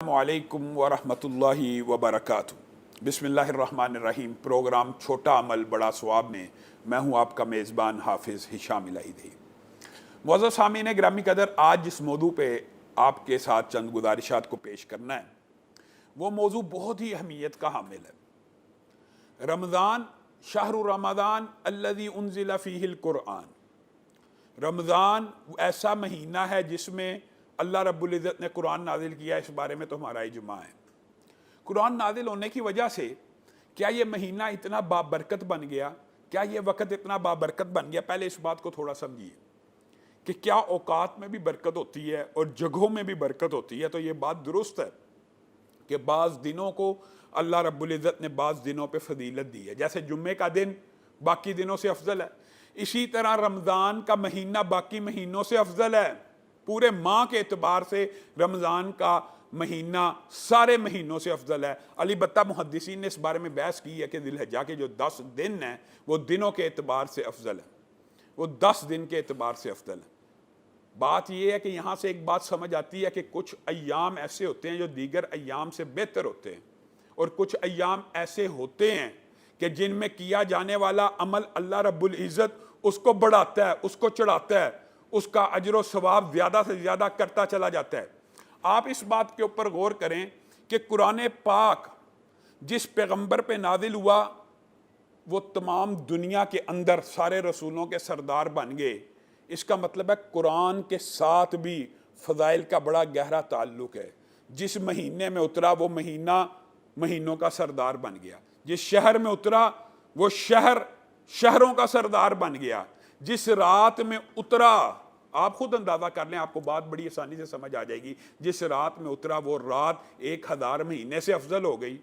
السلام علیکم ورحمۃ اللہ وبرکاتہ۔ بسم اللہ الرحمن الرحیم۔ پروگرام چھوٹا عمل بڑا ثواب میں میں ہوں آپ کا میزبان حافظ ہشام الہی۔ معزز سامعین گرامی قدر، آج جس موضوع پہ آپ کے ساتھ چند گزارشات کو پیش کرنا ہے وہ موضوع بہت ہی اہمیت کا حامل ہے۔ رمضان، شہر رمضان الذی انزل فیہ القرآن۔ رمضان ایسا مہینہ ہے جس میں اللہ رب العزت نے قرآن نازل کیا، اس بارے میں تو ہمارا اجماع ہے۔ قرآن نازل ہونے کی وجہ سے کیا یہ مہینہ اتنا بابرکت بن گیا؟ کیا یہ وقت اتنا بابرکت بن گیا؟ پہلے اس بات کو تھوڑا سمجھیے کہ کیا اوقات میں بھی برکت ہوتی ہے اور جگہوں میں بھی برکت ہوتی ہے؟ تو یہ بات درست ہے کہ بعض دنوں کو اللہ رب العزت نے بعض دنوں پہ فضیلت دی ہے، جیسے جمعے کا دن باقی دنوں سے افضل ہے، اسی طرح رمضان کا مہینہ باقی مہینوں سے افضل ہے۔ پورے ماہ کے اعتبار سے رمضان کا مہینہ سارے مہینوں سے افضل ہے۔ البتہ محدثین نے اس بارے میں بحث کی ہے کہ ذی الحجہ کے جو 10 دن ہیں وہ دنوں کے اعتبار سے افضل ہے، وہ 10 دن کے اعتبار سے افضل ہے۔ بات یہ ہے کہ یہاں سے ایک بات سمجھ آتی ہے کہ کچھ ایام ایسے ہوتے ہیں جو دیگر ایام سے بہتر ہوتے ہیں، اور کچھ ایام ایسے ہوتے ہیں کہ جن میں کیا جانے والا عمل اللہ رب العزت اس کو بڑھاتا ہے، اس کو چڑھاتا ہے، اس کا اجر و ثواب زیادہ سے زیادہ کرتا چلا جاتا ہے۔ آپ اس بات کے اوپر غور کریں کہ قرآن پاک جس پیغمبر پہ نازل ہوا وہ تمام دنیا کے اندر سارے رسولوں کے سردار بن گئے۔ اس کا مطلب ہے قرآن کے ساتھ بھی فضائل کا بڑا گہرا تعلق ہے۔ جس مہینے میں اترا وہ مہینہ مہینوں کا سردار بن گیا، جس شہر میں اترا وہ شہر شہروں کا سردار بن گیا، جس رات میں اترا آپ خود اندازہ کر لیں، آپ کو بات بڑی آسانی سے سمجھ آ جائے گی، جس رات میں اترا وہ رات 1000 مہینے سے افضل ہو گئی۔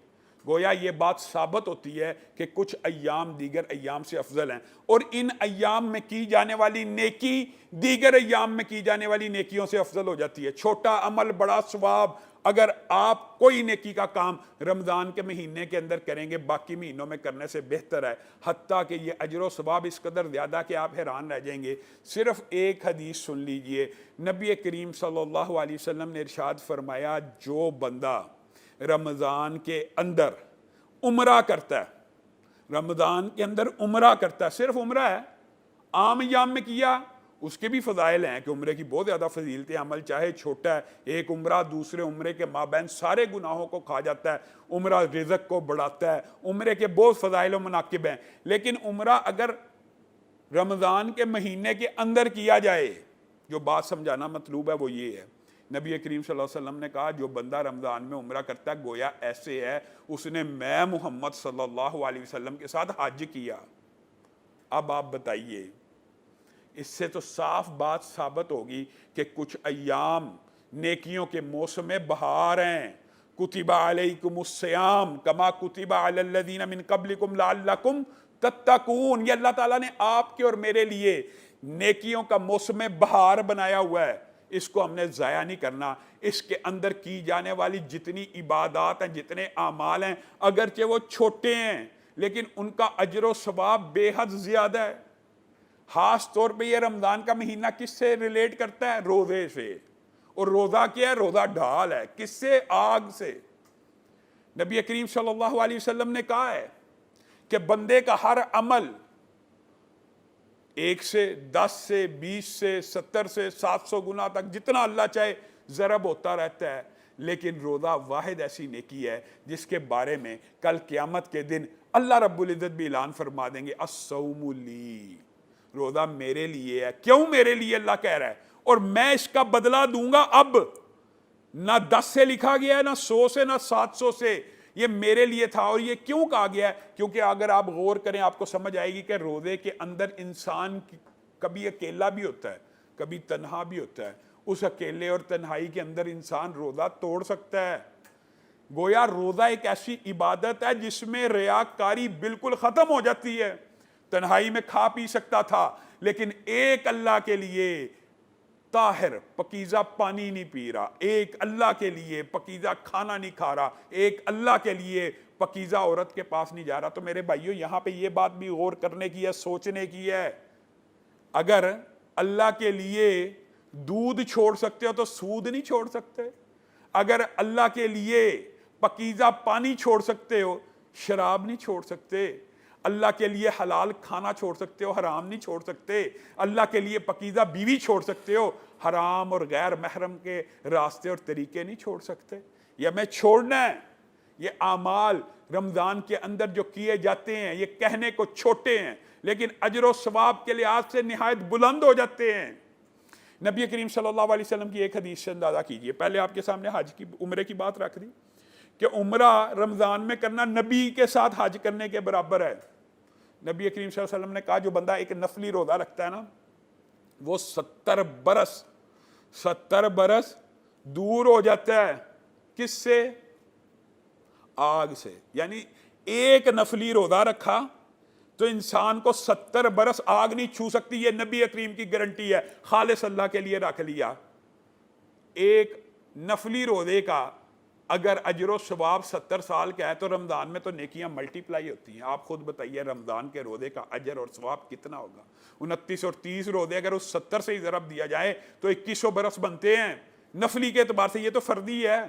گویا یہ بات ثابت ہوتی ہے کہ کچھ ایام دیگر ایام سے افضل ہیں، اور ان ایام میں کی جانے والی نیکی دیگر ایام میں کی جانے والی نیکیوں سے افضل ہو جاتی ہے۔ چھوٹا عمل بڑا ثواب، اگر آپ کوئی نیکی کا کام رمضان کے مہینے کے اندر کریں گے باقی مہینوں میں کرنے سے بہتر ہے، حتیٰ کہ یہ اجر و ثواب اس قدر زیادہ کہ آپ حیران رہ جائیں گے۔ صرف ایک حدیث سن لیجئے، نبی کریم صلی اللہ علیہ وسلم نے ارشاد فرمایا، جو بندہ رمضان کے اندر عمرہ کرتا ہے، رمضان کے اندر عمرہ کرتا ہے، صرف عمرہ ہے، عام ایام میں کیا، اس کے بھی فضائل ہیں کہ عمرے کی بہت زیادہ فضیلتیں، عمل چاہے چھوٹا ہے، ایک عمرہ دوسرے عمرے کے مابین سارے گناہوں کو کھا جاتا ہے، عمرہ رزق کو بڑھاتا ہے، عمرے کے بہت فضائل و مناقب ہیں۔ لیکن عمرہ اگر رمضان کے مہینے کے اندر کیا جائے، جو بات سمجھانا مطلوب ہے وہ یہ ہے، نبی کریم صلی اللہ علیہ وسلم نے کہا جو بندہ رمضان میں عمرہ کرتا ہے گویا ایسے ہے اس نے میں محمد صلی اللہ علیہ وسلم کے ساتھ حج کیا۔ اب آپ بتائیے، اس سے تو صاف بات ثابت ہوگی کہ کچھ ایام نیکیوں کے موسم بہار ہیں۔ کتب علیکم الصیام کما کتب علی الذین من قبلکم لعلکم تتقون۔ یہ اللہ تعالیٰ نے آپ کے اور میرے لیے نیکیوں کا موسم بہار بنایا ہوا ہے، اس کو ہم نے ضائع نہیں کرنا۔ اس کے اندر کی جانے والی جتنی عبادات ہیں، جتنے اعمال ہیں، اگرچہ وہ چھوٹے ہیں لیکن ان کا اجر و ثواب بے حد زیادہ ہے۔ خاص طور پہ یہ رمضان کا مہینہ کس سے ریلیٹ کرتا ہے؟ روزے سے۔ اور روزہ کیا ہے؟ روزہ ڈھال ہے، کس سے؟ آگ سے۔ نبی کریم صلی اللہ علیہ وسلم نے کہا ہے کہ بندے کا ہر عمل 1 سے 10 سے 20 سے 70 سے 700 گنا تک جتنا اللہ چاہے ضرب ہوتا رہتا ہے، لیکن روزہ واحد ایسی نیکی ہے جس کے بارے میں کل قیامت کے دن اللہ رب العزت بھی اعلان فرما دیں گے، الصوم لی، روزہ میرے لیے ہے۔ کیوں میرے لیے اللہ کہہ رہا ہے؟ اور میں اس کا بدلہ دوں گا۔ اب نہ 10 سے لکھا گیا ہے، نہ 100 سے، نہ 700 سے، یہ میرے لیے تھا۔ اور یہ کیوں کہا گیا ہے؟ کیونکہ اگر آپ غور کریں آپ کو سمجھ آئے گی کہ روزے کے اندر انسان کبھی اکیلا بھی ہوتا ہے، کبھی تنہا بھی ہوتا ہے، اس اکیلے اور تنہائی کے اندر انسان روزہ توڑ سکتا ہے۔ گویا روزہ ایک ایسی عبادت ہے جس میں ریاکاری بالکل ختم ہو جاتی ہے۔ تنہائی میں کھا پی سکتا تھا، لیکن ایک اللہ کے لیے طاہر پکیزہ پانی نہیں پی رہا، ایک اللہ کے لیے پکیزہ کھانا نہیں کھا رہا، ایک اللہ کے لیے پکیزہ عورت کے پاس نہیں جا رہا۔ تو میرے بھائیوں، یہاں پہ یہ بات بھی غور کرنے کی ہے، سوچنے کی ہے، اگر اللہ کے لیے دودھ چھوڑ سکتے ہو تو سود نہیں چھوڑ سکتے؟ اگر اللہ کے لیے پکیزہ پانی چھوڑ سکتے ہو، شراب نہیں چھوڑ سکتے، اللہ کے لیے حلال کھانا چھوڑ سکتے ہو، حرام نہیں چھوڑ سکتے، اللہ کے لیے پکیزہ بیوی چھوڑ سکتے ہو، حرام اور غیر محرم کے راستے اور طریقے نہیں چھوڑ سکتے؟ یہ ہمیں چھوڑنا ہے۔ یہ اعمال رمضان کے اندر جو کیے جاتے ہیں یہ کہنے کو چھوٹے ہیں لیکن اجر و ثواب کے لحاظ سے نہایت بلند ہو جاتے ہیں۔ نبی کریم صلی اللہ علیہ وسلم کی ایک حدیث سے اندازہ کیجئے، پہلے آپ کے سامنے حج کی عمرے کی بات رکھ دی کہ عمرہ رمضان میں کرنا نبی کے ساتھ حج کرنے کے برابر ہے۔ نبی کریم صلی اللہ علیہ وسلم نے کہا جو بندہ ایک نفلی روزہ رکھتا ہے نا، وہ 70 برس دور ہو جاتا ہے کس سے؟ آگ سے۔ یعنی ایک نفلی روزہ رکھا تو انسان کو 70 برس آگ نہیں چھو سکتی، یہ نبی کریم کی گارنٹی ہے، خالص اللہ کے لیے رکھ لیا۔ ایک نفلی روزے کا اگر اجر و ثواب 70 سال کا ہے تو رمضان میں تو نیکیاں ملٹی پلائی ہوتی ہیں۔ آپ خود بتائیے رمضان کے روزے کا اجر اور ثواب کتنا ہوگا؟ 29 اور 30 روزے اگر اس 70 سے ہی ضرب دیا جائے تو 2100 برس بنتے ہیں۔ نفلی کے اعتبار سے یہ تو فردی ہے،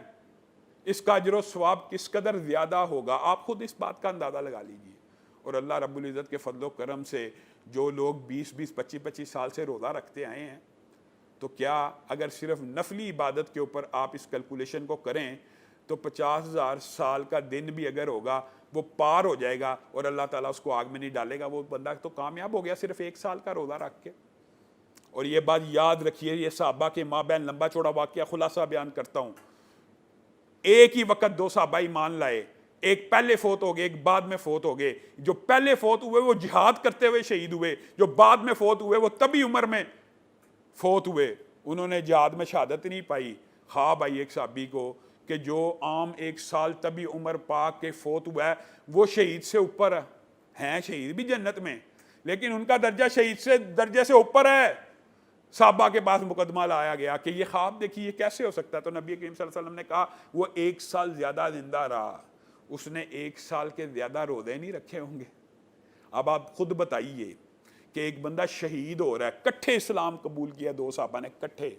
اس کا اجر و ثواب کس قدر زیادہ ہوگا آپ خود اس بات کا اندازہ لگا لیجئے۔ اور اللہ رب العزت کے فضل و کرم سے جو لوگ 20 25 سال سے روزہ رکھتے آئے ہیں، تو کیا اگر صرف نفلی عبادت کے اوپر آپ اس کیلکولیشن کو کریں تو 50,000 سال کا دن بھی اگر ہوگا وہ پار ہو جائے گا اور اللہ تعالیٰ اس کو آگ میں نہیں ڈالے گا، وہ بندہ تو کامیاب ہو گیا صرف 1 سال کا روزہ رکھ کے۔ اور یہ بات یاد رکھیے، یہ صحابہ کے مابین لمبا چوڑا واقعہ خلاصہ بیان کرتا ہوں۔ ایک ہی وقت 2 صحابہ ایمان لائے، ایک پہلے فوت ہو گئے، ایک بعد میں فوت ہو گئے۔ جو پہلے فوت ہوئے وہ جہاد کرتے ہوئے شہید ہوئے، جو بعد میں فوت ہوئے وہ طبی عمر میں فوت ہوئے، انہوں نے جہاد میں شہادت نہیں پائی۔ خواب آئی ایک صحابی کو کہ جو عام 1 سال طبی عمر پا کے فوت ہوا ہے وہ شہید سے اوپر ہیں، شہید بھی جنت میں لیکن ان کا درجہ شہید سے درجے سے اوپر ہے۔ صحابہ کے پاس مقدمہ لایا گیا کہ یہ خواب دیکھیے، یہ کیسے ہو سکتا ہے؟ تو نبی کریم صلی اللہ علیہ وسلم نے کہا وہ 1 سال زیادہ زندہ رہا، اس نے 1 سال کے زیادہ روزے نہیں رکھے ہوں گے۔ اب آپ خود بتائیے کہ ایک بندہ شہید ہو رہا ہے، کٹھے اسلام قبول کیا 2 صحابہ نے، کٹھے،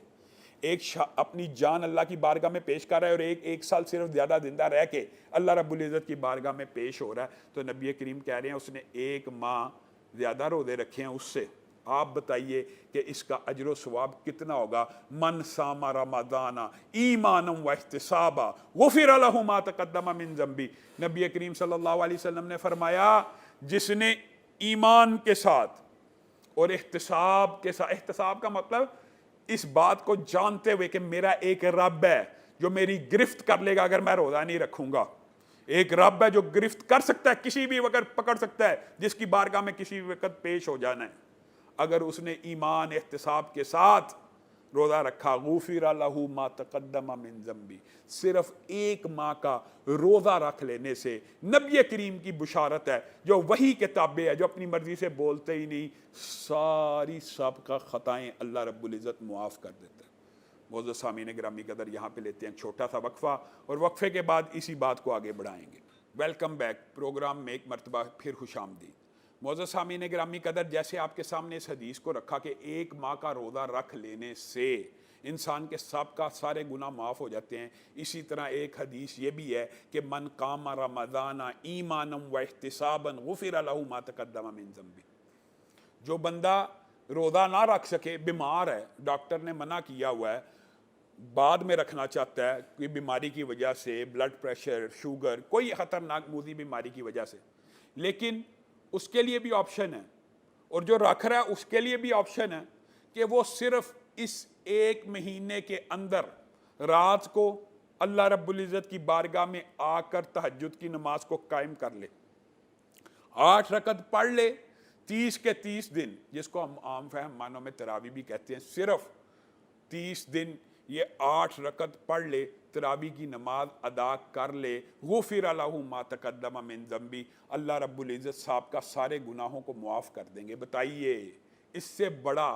ایک اپنی جان اللہ کی بارگاہ میں پیش کر رہا ہے اور ایک سال صرف زیادہ زندہ رہ کے اللہ رب العزت کی بارگاہ میں پیش ہو رہا ہے۔ تو نبی کریم کہہ رہے ہیں اس نے 1 ماہ زیادہ روزے رکھے ہیں اس سے۔ آپ بتائیے کہ اس کا اجر و ثواب کتنا ہوگا؟ من صام رمضان ایمانا و احتسابا غفر له ما تقدم من ذنبی۔ نبی کریم صلی اللہ علیہ وسلم نے فرمایا جس نے ایمان کے ساتھ اور احتساب کے ساتھ، احتساب کا مطلب اس بات کو جانتے ہوئے کہ میرا ایک رب ہے جو میری گرفت کر لے گا اگر میں روزہ نہیں رکھوں گا، ایک رب ہے جو گرفت کر سکتا ہے، کسی بھی وقت پکڑ سکتا ہے، جس کی بارگاہ میں کسی بھی وقت پیش ہو جانا ہے، اگر اس نے ایمان احتساب کے ساتھ روزہ رکھا غفر لہ ما تقدم من ذنبی، صرف 1 ماہ کا روزہ رکھ لینے سے نبی کریم کی بشارت ہے جو وحی کے تابع ہے، جو اپنی مرضی سے بولتے ہی نہیں، ساری سابقہ خطائیں اللہ رب العزت معاف کر دیتا ہے۔ معزز سامعین گرامی قدر، یہاں پہ لیتے ہیں چھوٹا سا وقفہ اور وقفے کے بعد اسی بات کو آگے بڑھائیں گے۔ ویلکم بیک، پروگرام میں ایک مرتبہ پھر خوش آمدید۔ معزز سامعین گرامی قدر، جیسے آپ کے سامنے اس حدیث کو رکھا کہ 1 ماہ کا روزہ رکھ لینے سے انسان کے سابقہ سارے گناہ معاف ہو جاتے ہیں، اسی طرح ایک حدیث یہ بھی ہے کہ من قام رمضان ایمانا و احتسابا غفر لہ ما تقدم من ذنبہ۔ جو بندہ روزہ نہ رکھ سکے، بیمار ہے، ڈاکٹر نے منع کیا ہوا ہے، بعد میں رکھنا چاہتا ہے کوئی بیماری کی وجہ سے، بلڈ پریشر، شوگر، کوئی خطرناک موذی بیماری کی وجہ سے، لیکن اس کے لیے بھی آپشن ہے، اور جو رکھ رہا ہے اس کے لیے بھی آپشن ہے کہ وہ صرف اس 1 مہینے کے اندر رات کو اللہ رب العزت کی بارگاہ میں آ کر تہجد کی نماز کو قائم کر لے، 8 رکعت پڑھ لے 30 کے 30 دن، جس کو ہم عام فہم معنوں میں تراویح بھی کہتے ہیں، صرف 30 دن یہ 8 رکعت پڑھ لے، تراویح کی نماز ادا کر لے، غفر لہ ما تقدم من ذنبی، اللہ رب العزت صاحب کا سارے گناہوں کو معاف کر دیں گے۔ بتائیے اس سے بڑا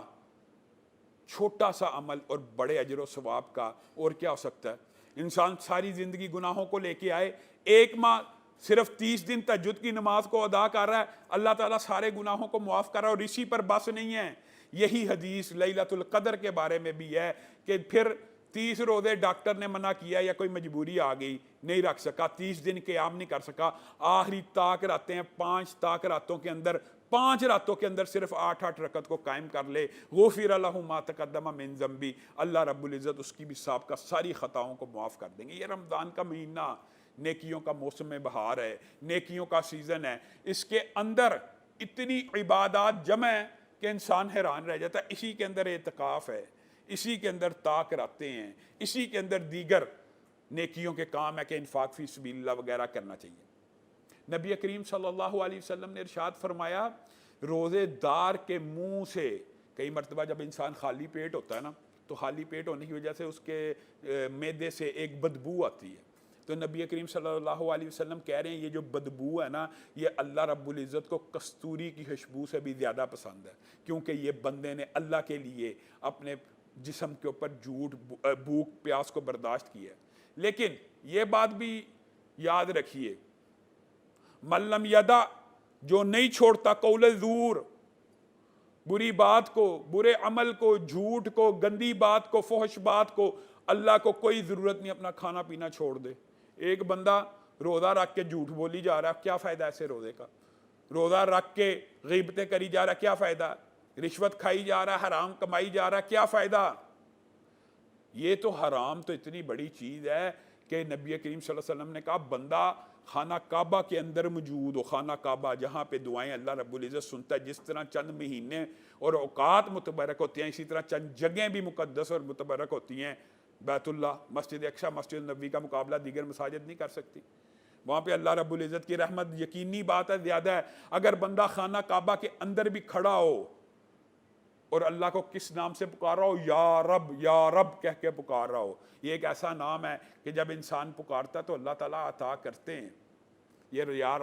چھوٹا سا عمل اور بڑے اجر و ثواب کا اور کیا ہو سکتا ہے؟ انسان ساری زندگی گناہوں کو لے کے آئے، 1 ماہ صرف 30 دن تہجد کی نماز کو ادا کر رہا ہے، اللہ تعالیٰ سارے گناہوں کو معاف کر رہا ہے، اور اسی پر بس نہیں ہے، یہی حدیث لیلۃ القدر کے بارے میں بھی ہے کہ پھر 30 روزے ڈاکٹر نے منع کیا یا کوئی مجبوری آ گئی, نہیں رکھ سکا, 30 دن قیام نہیں کر سکا, آخری طاق راتیں ہیں, 5 طاق راتوں کے اندر 5 راتوں کے اندر صرف 8 رکعت کو قائم کر لے, غفر لہ ما تقدم من ذنبی, اللہ رب العزت اس کی بھی سابقہ ساری خطاؤں کو معاف کر دیں گے. یہ رمضان کا مہینہ نیکیوں کا موسم بہار ہے, نیکیوں کا سیزن ہے, اس کے اندر اتنی عبادات جمع ہیں کہ انسان حیران رہ جاتا ہے. اسی کے اندر اعتکاف ہے, اسی کے اندر طاق راتیں ہیں, اسی کے اندر دیگر نیکیوں کے کام ہے کہ انفاق فی سبیل اللہ وغیرہ کرنا چاہیے. نبی کریم صلی اللہ علیہ وسلم نے ارشاد فرمایا, روزے دار کے منہ سے, کئی مرتبہ جب انسان خالی پیٹ ہوتا ہے نا, تو خالی پیٹ ہونے کی وجہ سے اس کے معدے سے ایک بدبو آتی ہے, تو نبی کریم صلی اللہ علیہ وسلم کہہ رہے ہیں یہ جو بدبو ہے نا, یہ اللہ رب العزت کو کستوری کی خوشبو سے بھی زیادہ پسند ہے, کیونکہ یہ بندے نے اللہ کے لیے اپنے جسم کے اوپر جھوٹ, بھوک پیاس کو برداشت کیا ہے. لیکن یہ بات بھی یاد رکھیے, ملم یدا, جو نہیں چھوڑتا قول زور, بری بات کو, برے عمل کو, جھوٹ کو, گندی بات کو, فحش بات کو, اللہ کو کوئی ضرورت نہیں اپنا کھانا پینا چھوڑ دے. ایک بندہ روزہ رکھ کے جھوٹ بولی جا رہا ہے, کیا فائدہ ایسے روزے کا؟ روزہ رکھ کے غیبتیں کری جا رہا ہے, کیا فائدہ؟ رشوت کھائی جا رہا ہے, حرام کمائی جا رہا ہے, کیا فائدہ؟ یہ تو حرام تو اتنی بڑی چیز ہے کہ نبی کریم صلی اللہ علیہ وسلم نے کہا بندہ خانہ کعبہ کے اندر موجود ہو, خانہ کعبہ جہاں پہ دعائیں اللہ رب العزت سنتا ہے, جس طرح چند مہینے اور اوقات متبرک ہوتے ہیں, اسی طرح چند جگہیں بھی مقدس اور متبرک ہوتی ہیں. بیت اللہ, مسجد اقصی, مسجد نبوی کا مقابلہ دیگر مساجد نہیں کر سکتی. وہاں پہ اللہ رب العزت کی رحمت یقینی بات ہے زیادہ ہے. اگر بندہ خانہ کعبہ کے اندر بھی کھڑا ہو اور اللہ کو کس نام سے پکار رہا ہو, یا رب کہہ کے پکار رہا ہو, یہ ایک ایسا نام ہے کہ جب انسان پکارتا ہے تو اللہ تعالیٰ عطا کرتے ہیں. یہ یا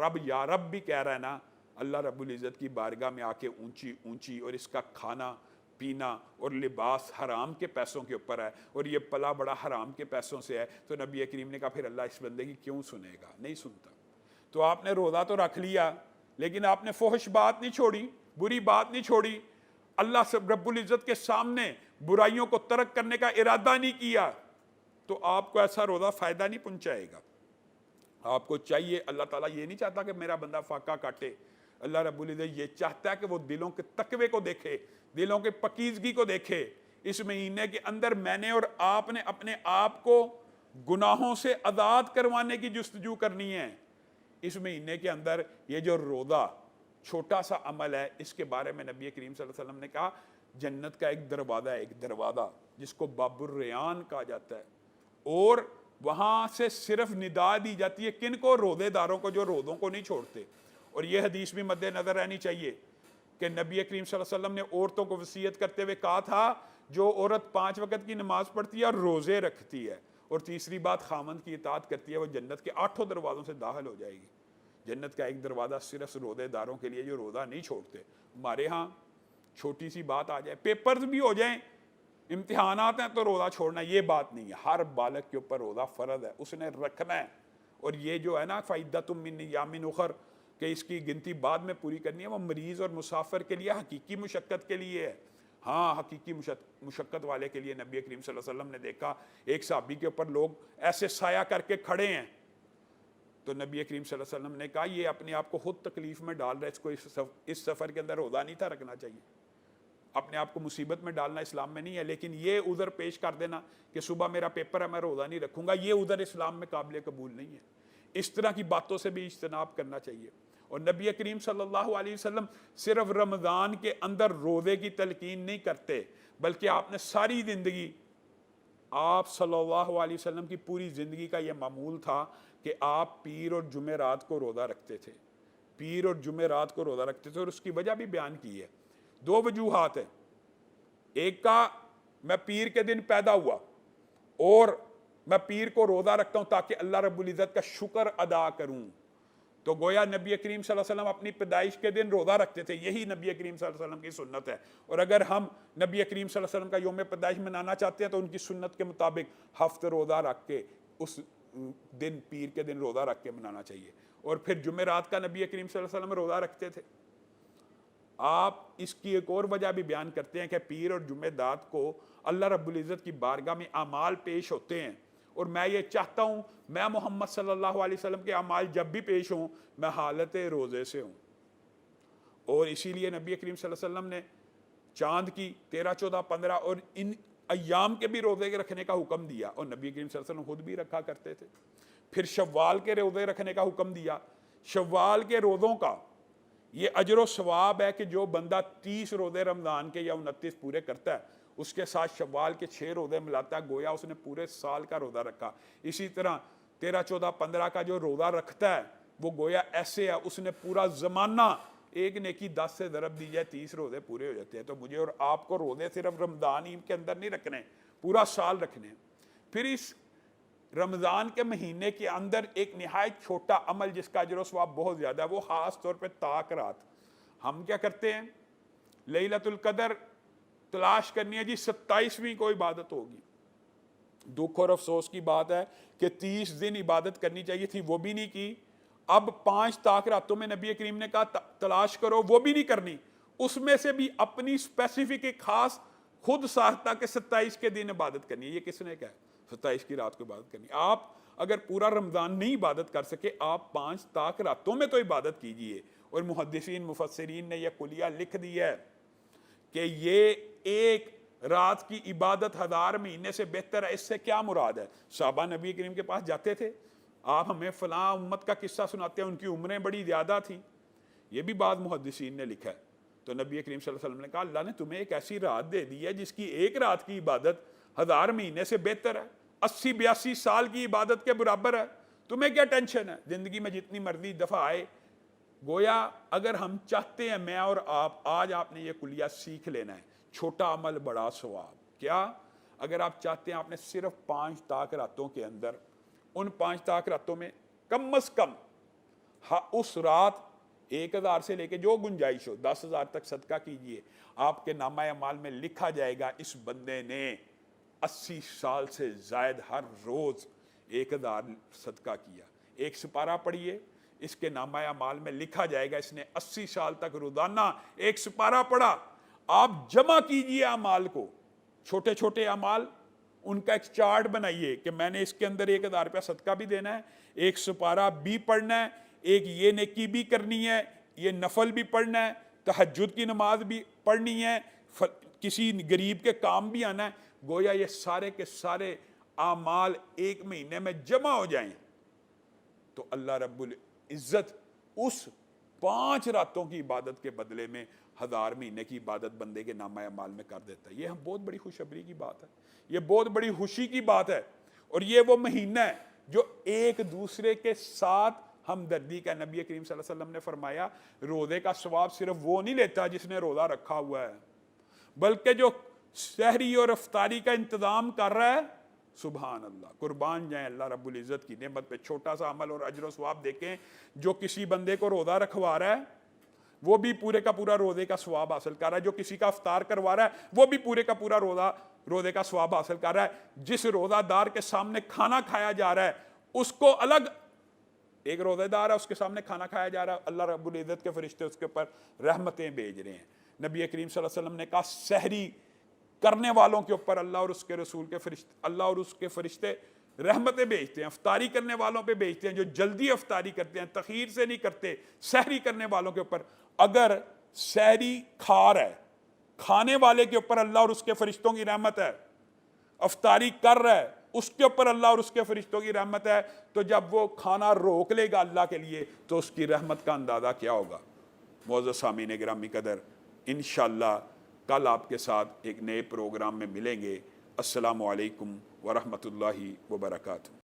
رب بھی کہہ رہا ہے نا, اللہ رب العزت کی بارگاہ میں آ کے اونچی اونچی, اور اس کا کھانا پینا اور لباس حرام کے پیسوں کے اوپر ہے, اور یہ پلا بڑا حرام کے پیسوں سے ہے, تو نبی کریم نے کہا پھر اللہ اس بندے کی کیوں سنے گا؟ نہیں سنتا. تو آپ نے روزہ تو رکھ لیا, لیکن آپ نے فحش بات نہیں چھوڑی, بری بات نہیں چھوڑی, اللہ سے رب العزت کے سامنے برائیوں کو ترک کرنے کا ارادہ نہیں کیا, تو آپ کو ایسا روزہ فائدہ نہیں پہنچائے گا. آپ کو چاہیے, اللہ تعالیٰ یہ نہیں چاہتا کہ میرا بندہ فاقہ کاٹے, اللہ رب العزت یہ چاہتا ہے کہ وہ دلوں کے تقوی کو دیکھے, دلوں کے پاکیزگی کو دیکھے. اس مہینے کے اندر میں نے اور آپ نے اپنے آپ کو گناہوں سے آزاد کروانے کی جستجو کرنی ہے. اس مہینے کے اندر یہ جو روزہ چھوٹا سا عمل ہے, اس کے بارے میں نبی کریم صلی اللہ علیہ وسلم نے کہا جنت کا ایک دروازہ ہے, ایک دروازہ جس کو باب الریان کہا جاتا ہے, اور وہاں سے صرف ندا دی جاتی ہے کن کو؟ روزے داروں کو, جو روزوں کو نہیں چھوڑتے. اور یہ حدیث بھی مد نظر رہنی چاہیے کہ نبی کریم صلی اللہ علیہ وسلم نے عورتوں کو وصیت کرتے ہوئے کہا تھا جو عورت 5 وقت کی نماز پڑھتی ہے اور روزے رکھتی ہے, اور تیسری بات خامند کی اطاعت کرتی ہے, وہ جنت کے 8 دروازوں سے داخل ہو جائے گی. جنت کا ایک دروازہ صرف روزے داروں کے لیے جو روزہ نہیں چھوڑتے. ہمارے ہاں چھوٹی سی بات آ جائے, پیپرز بھی ہو جائیں, امتحانات ہیں, تو روزہ چھوڑنا, یہ بات نہیں ہے. ہر بالغ کے اوپر روزہ فرض ہے, اس نے رکھنا ہے. اور یہ جو ہے نا فائدۃ من ایام اخر, کہ اس کی گنتی بعد میں پوری کرنی ہے, وہ مریض اور مسافر کے لیے حقیقی مشقت کے لیے ہے. ہاں حقیقی مشقت والے کے لیے نبی کریم صلی اللہ علیہ وسلم نے دیکھا ایک صحابی کے اوپر لوگ ایسے سایہ کر کے کھڑے ہیں, تو نبی کریم صلی اللہ علیہ وسلم نے کہا یہ اپنے آپ کو خود تکلیف میں ڈال رہا ہے, اس کو اس سفر کے اندر روزہ نہیں تھا رکھنا چاہیے. اپنے آپ کو مصیبت میں ڈالنا اسلام میں نہیں ہے. لیکن یہ عذر پیش کر دینا کہ صبح میرا پیپر ہے میں روزہ نہیں رکھوں گا, یہ عذر اسلام میں قابل قبول نہیں ہے. اس طرح کی باتوں سے بھی اجتناب کرنا چاہیے. اور نبی کریم صلی اللہ علیہ وسلم صرف رمضان کے اندر روزے کی تلقین نہیں کرتے, بلکہ آپ نے ساری زندگی, آپ صلی اللہ علیہ وسلم کی پوری زندگی کا یہ معمول تھا کہ آپ پیر اور جمعرات کو روزہ رکھتے تھے, پیر اور جمعرات کو روزہ رکھتے تھے. اور اس کی وجہ بھی بیان کی ہے. 2 وجوہات ہیں. ایک کا میں پیر کے دن پیدا ہوا اور میں پیر کو روزہ رکھتا ہوں تاکہ اللہ رب العزت کا شکر ادا کروں, تو گویا نبی کریم صلی اللہ علیہ وسلم اپنی پیدائش کے دن روزہ رکھتے تھے. یہی نبی کریم صلی اللہ علیہ وسلم کی سنت ہے. اور اگر ہم نبی کریم صلی اللہ علیہ وسلم کا یوم پیدائش منانا چاہتے ہیں تو ان کی سنت کے مطابق ہفتے روزہ رکھ کے, اس دن پیر کے دن روزہ رکھ کے منانا چاہیے. اور پھر جمعرات کا نبی کریم صلی اللہ علیہ وسلم روزہ رکھتے تھے. آپ اس کی ایک اور وجہ بھی بیان کرتے ہیں کہ پیر اور جمعہ دات کو اللہ رب العزت کی بارگاہ میں اعمال پیش ہوتے ہیں، اور میں یہ چاہتا ہوں میں محمد صلی اللہ علیہ وسلم کے اعمال جب بھی پیش ہوں میں حالت روزے سے ہوں۔ اور اسی لیے نبی کریم صلی اللہ علیہ وسلم نے چاند کی 13، 14، 15 اور ان ایام کے بھی روزے رکھنے کا حکم دیا، اور نبی کریم صلی اللہ علیہ وسلم خود بھی رکھا کرتے تھے۔ پھر شوال کے روزے رکھنے کا حکم دیا۔ شوال کے روزوں کا یہ اجر و ثواب ہے کہ جو بندہ 30 روزے رمضان کے یا 29 پورے کرتا ہے، اس کے ساتھ شوال کے 6 روزے ملاتا ہے، گویا اس نے پورے سال کا روزہ رکھا۔ اسی طرح 13، 14، 15 کا جو روزہ رکھتا ہے وہ گویا ایسے ہے اس نے پورا زمانہ، ایک نیکی 10 سے ضرب دی جائے 30 روزے پورے ہو جاتے ہیں۔ تو مجھے اور آپ کو روزے صرف رمضان ہی کے اندر نہیں رکھنے، پورا سال رکھنے۔ پھر اس رمضان کے مہینے کے اندر ایک نہایت چھوٹا عمل جس کا اجر و ثواب بہت زیادہ ہے، وہ خاص طور پہ طاق رات۔ ہم کیا کرتے ہیں؟ لیلۃ القدر تلاش کرنی ہے جی، 27ویں کو عبادت ہوگی۔ دکھ اور افسوس کی بات ہے کہ 30 دن عبادت کرنی چاہیے تھی، وہ بھی نہیں کی۔ اب 5 طاق راتوں میں نبی کریم نے کہا تلاش کرو، وہ بھی نہیں کرنی۔ اس میں سے بھی اپنی اسپیسیفک ایک خاص خود ساختہ کہ 27 کے دن عبادت کرنی ہے۔ یہ کس نے کہا؟ 27 کی رات کو عبادت کرنی۔ آپ اگر پورا رمضان نہیں عبادت کر سکے، آپ 5 طاق راتوں میں تو عبادت کیجئے۔ اور محدثین مفسرین نے یہ کلیہ لکھ دی ہے کہ یہ ایک رات کی عبادت 1000 مہینے سے بہتر ہے۔ اس سے کیا مراد ہے؟ صحابہ نبی کریم کے پاس جاتے تھے، آپ ہمیں فلاں امت کا قصہ سناتے ہیں، ان کی عمریں بڑی زیادہ تھیں، یہ بھی بعض محدثین نے لکھا ہے۔ تو نبی کریم صلی اللہ علیہ وسلم نے کہا اللہ نے تمہیں ایک ایسی رات دے دی ہے جس کی ایک رات کی عبادت 1000 مہینے سے بہتر ہے، 80، 82 سال کی عبادت کے برابر ہے، تمہیں کیا ٹینشن ہے؟ زندگی میں جتنی مرضی دفعہ آئے۔ گویا اگر ہم چاہتے ہیں، میں اور آپ، آج آپ نے یہ کلیہ سیکھ لینا ہے، چھوٹا عمل بڑا ثواب۔ کیا؟ اگر آپ چاہتے ہیں آپ نے صرف 5 طاق راتوں کے اندر، ان 5 طاق راتوں میں کم از کم اس رات 1000 سے لے کے جو گنجائش ہو 10,000 تک صدقہ کیجئے، آپ کے نامہ اعمال میں لکھا جائے گا اس بندے نے 80 سال سے زائد ہر روز 1000 صدقہ کیا۔ ایک سپارہ پڑھیے، اس کے نامہ اعمال میں لکھا جائے گا اس نے 80 سال تک روزانہ ایک سپارہ پڑھا۔ آپ جمع کیجئے اعمال کو، چھوٹے چھوٹے اعمال، ان کا ایک چارٹ بنائیے کہ میں نے اس کے اندر 1000 روپیہ صدقہ بھی دینا ہے، ایک سپارہ بھی پڑھنا ہے، ایک یہ نیکی بھی کرنی ہے، یہ نفل بھی پڑھنا ہے، تہجد کی نماز بھی پڑھنی ہے، کسی غریب کے کام بھی آنا ہے۔ گویا یہ سارے کے سارے اعمال ایک مہینے میں جمع ہو جائیں تو اللہ رب العزت اس 5 راتوں کی عبادت کے بدلے میں 1000 مہینے کی عبادت بندے کے نامہ اعمال میں کر دیتا ہے۔ یہ بہت بڑی خوشخبری کی بات ہے، یہ بہت بڑی خوشی کی بات ہے، اور یہ وہ مہینہ ہے جو ایک دوسرے کے ساتھ ہمدردی کا۔ نبی کریم صلی اللہ علیہ وسلم نے فرمایا روزے کا ثواب صرف وہ نہیں لیتا جس نے روزہ رکھا ہوا ہے، بلکہ جو سحری اور افطاری کا انتظام کر رہا ہے، سبحان اللہ، قربان جائیں اللہ رب العزت کی نعمت پہ۔ چھوٹا سا عمل اور اجر و ثواب دیکھیں، جو کسی بندے کو روزہ رکھوا رہا ہے وہ بھی پورے کا پورا روزے کا ثواب حاصل کر رہا ہے، جو کسی کا افطار کروا رہا ہے وہ بھی پورے کا پورا روزے کا ثواب حاصل کر رہا ہے۔ جس روزہ دار کے سامنے کھانا کھایا جا رہا ہے اس کو الگ، ایک روزہ دار ہے اس کے سامنے کھانا کھایا جا رہا ہے، اللہ رب العزت کے فرشتے اس کے اوپر رحمتیں بھیج رہے ہیں۔ نبی کریم صلی اللہ علیہ وسلم نے کہا سحری کرنے والوں کے اوپر اللہ اور اس کے رسول کے فرشتے، اللہ اور اس کے فرشتے رحمتیں بھیجتے ہیں، افطاری کرنے والوں پہ بھیجتے ہیں، جو جلدی افطاری کرتے ہیں، تخیر سے نہیں کرتے، سحری کرنے والوں کے اوپر۔ اگر سحری کھا رہا ہے، کھانے والے کے اوپر اللہ اور اس کے فرشتوں کی رحمت ہے، افطاری کر رہا ہے اس کے اوپر اللہ اور اس کے فرشتوں کی رحمت ہے، تو جب وہ کھانا روک لے گا اللہ کے لیے تو اس کی رحمت کا اندازہ کیا ہوگا۔ معزز سامعین گرامی قدر، انشاءاللہ کل آپ کے ساتھ ایک نئے پروگرام میں ملیں گے۔ السلام علیکم ورحمۃ اللہ وبرکاتہ۔